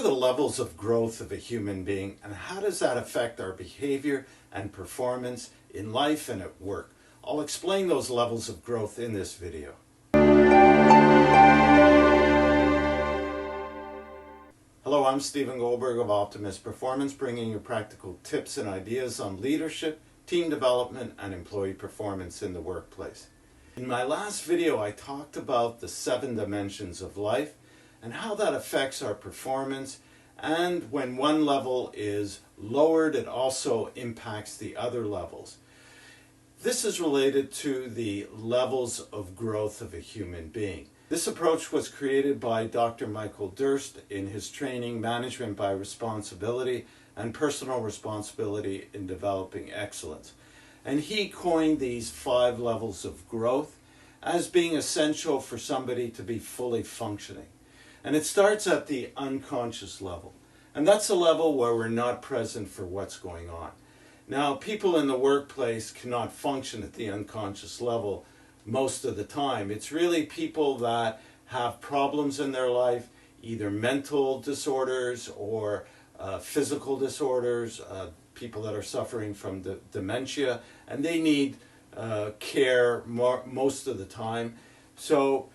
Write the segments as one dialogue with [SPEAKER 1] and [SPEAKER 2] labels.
[SPEAKER 1] the levels of growth of a human being, and how does that affect our behavior and performance in life and at work? I'll explain those levels of growth in this video. Hello, I'm Stephen Goldberg of Optimus Performance, bringing you practical tips and ideas on leadership, team development, and employee performance in the workplace. In my last video, I talked about the 7 dimensions of life and how that affects our performance, and when one level is lowered, it also impacts the other levels. This is related to the levels of growth of a human being. This approach was created by Dr. Michael Durst in his training, Management by Responsibility and Personal Responsibility in Developing Excellence. And he coined these 5 levels of growth as being essential for somebody to be fully functioning. And it starts at the unconscious level. And that's a level where we're not present for what's going on. Now, people in the workplace cannot function at the unconscious level most of the time. It's really people that have problems in their life, either mental disorders or physical disorders, people that are suffering from dementia, and they need care most of the time. So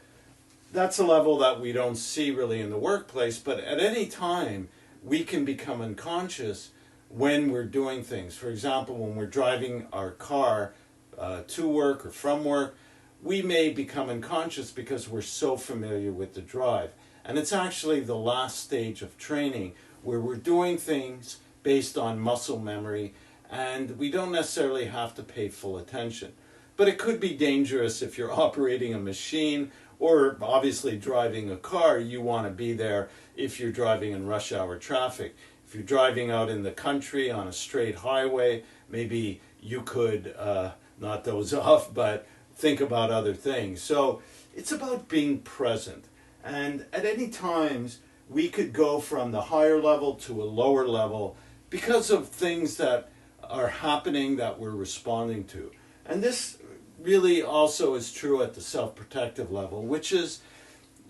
[SPEAKER 1] that's a level that we don't see really in the workplace, but at any time we can become unconscious when we're doing things. For example, when we're driving our car to work or from work, we may become unconscious because we're so familiar with the drive. And it's actually the last stage of training where we're doing things based on muscle memory, and we don't necessarily have to pay full attention. But it could be dangerous if you're operating a machine or obviously driving a car. You want to be there if you're driving in rush hour traffic. If you're driving out in the country on a straight highway, maybe you could not doze off, but think about other things. So it's about being present. And at any times, we could go from the higher level to a lower level because of things that are happening that we're responding to. And this really also is true at the self-protective level, which is,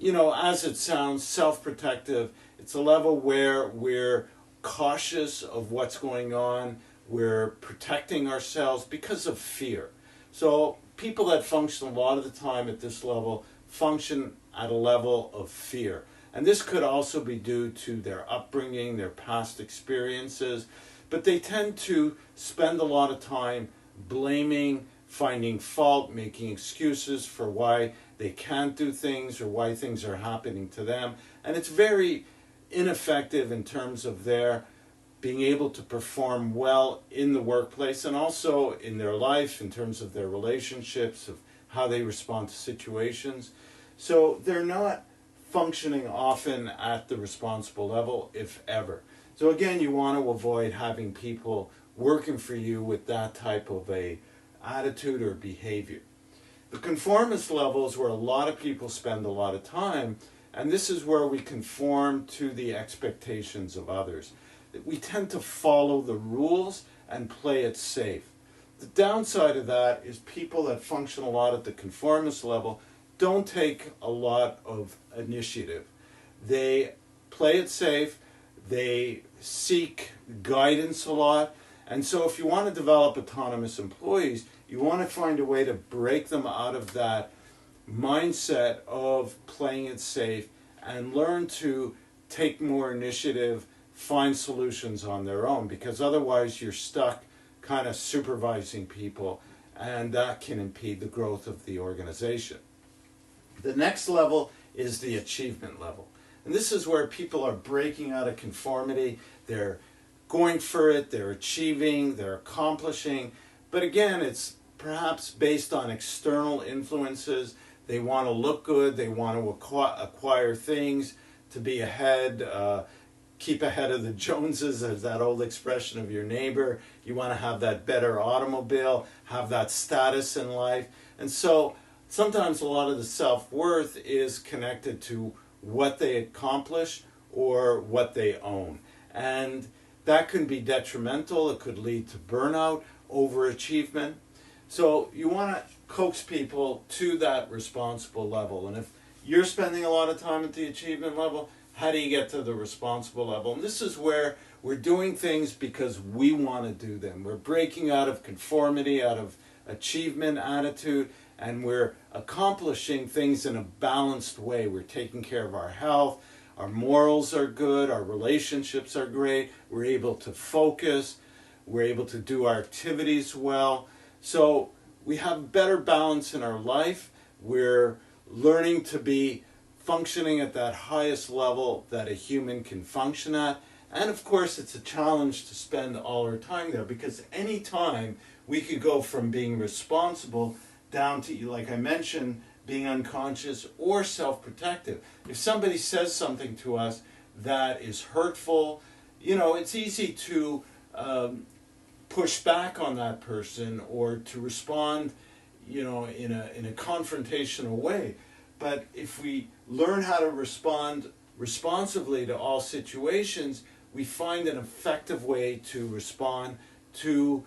[SPEAKER 1] as it sounds, self-protective. It's a level where we're cautious of what's going on. We're protecting ourselves because of fear. So people that function a lot of the time at this level function at a level of fear. And this could also be due to their upbringing, their past experiences, but they tend to spend a lot of time blaming, finding fault, making excuses for why they can't do things or why things are happening to them. And it's very ineffective in terms of their being able to perform well in the workplace and also in their life, in terms of their relationships, of how they respond to situations. So they're not functioning often at the responsible level, if ever. So again, you want to avoid having people working for you with that type of a attitude or behavior. The conformist level is where a lot of people spend a lot of time, and this is where we conform to the expectations of others. We tend to follow the rules and play it safe. The downside of that is people that function a lot at the conformist level don't take a lot of initiative. They play it safe, they seek guidance a lot, and so if you want to develop autonomous employees, you want to find a way to break them out of that mindset of playing it safe and learn to take more initiative, find solutions on their own, because otherwise you're stuck kind of supervising people, and that can impede the growth of the organization. The next level is the achievement level. And this is where people are breaking out of conformity. They're going for it, they're achieving, they're accomplishing. But again, it's perhaps based on external influences. They want to look good, they want to acquire things to be ahead, keep ahead of the Joneses, as that old expression of your neighbor. You want to have that better automobile, have that status in life. And so sometimes a lot of the self-worth is connected to what they accomplish or what they own. And that can be detrimental. It could lead to burnout, overachievement. So you want to coax people to that responsible level. And if you're spending a lot of time at the achievement level, how do you get to the responsible level? And this is where we're doing things because we want to do them. We're breaking out of conformity, out of achievement attitude, and we're accomplishing things in a balanced way. We're taking care of our health, our morals are good, our relationships are great, we're able to focus, we're able to do our activities well. So we have better balance in our life. We're learning to be functioning at that highest level that a human can function at. And of course, it's a challenge to spend all our time there, because any time we could go from being responsible down to, like I mentioned, being unconscious or self-protective. If somebody says something to us that is hurtful, it's easy to push back on that person or to respond, in a confrontational way. But if we learn how to respond responsively to all situations, we find an effective way to respond to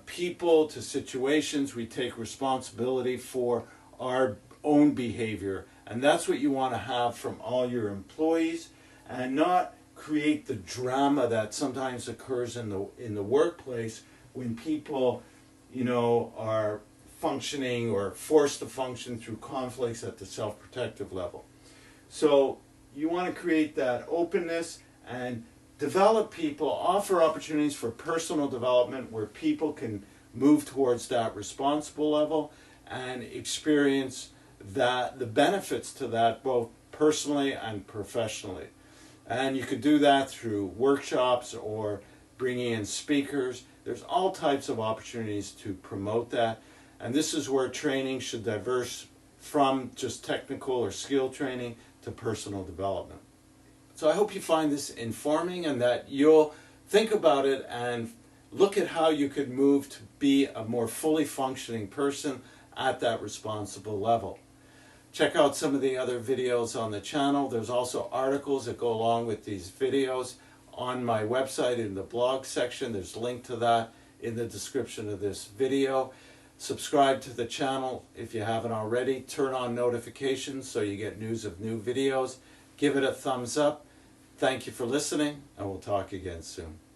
[SPEAKER 1] people, to situations. We take responsibility for our own behavior. And that's what you want to have from all your employees, and not create the drama that sometimes occurs in the workplace when people, are functioning or forced to function through conflicts at the self-protective level. So you want to create that openness and develop people, offer opportunities for personal development where people can move towards that responsible level and experience the benefits to that both personally and professionally. And you could do that through workshops or bringing in speakers. There's all types of opportunities to promote that. And this is where training should diverse from just technical or skill training to personal development. So I hope you find this informing and that you'll think about it and look at how you could move to be a more fully functioning person at that responsible level. Check out some of the other videos on the channel. There's also articles that go along with these videos on my website in the blog section. There's a link to that in the description of this video. Subscribe to the channel if you haven't already. Turn on notifications so you get news of new videos. Give it a thumbs up. Thank you for listening, and we'll talk again soon.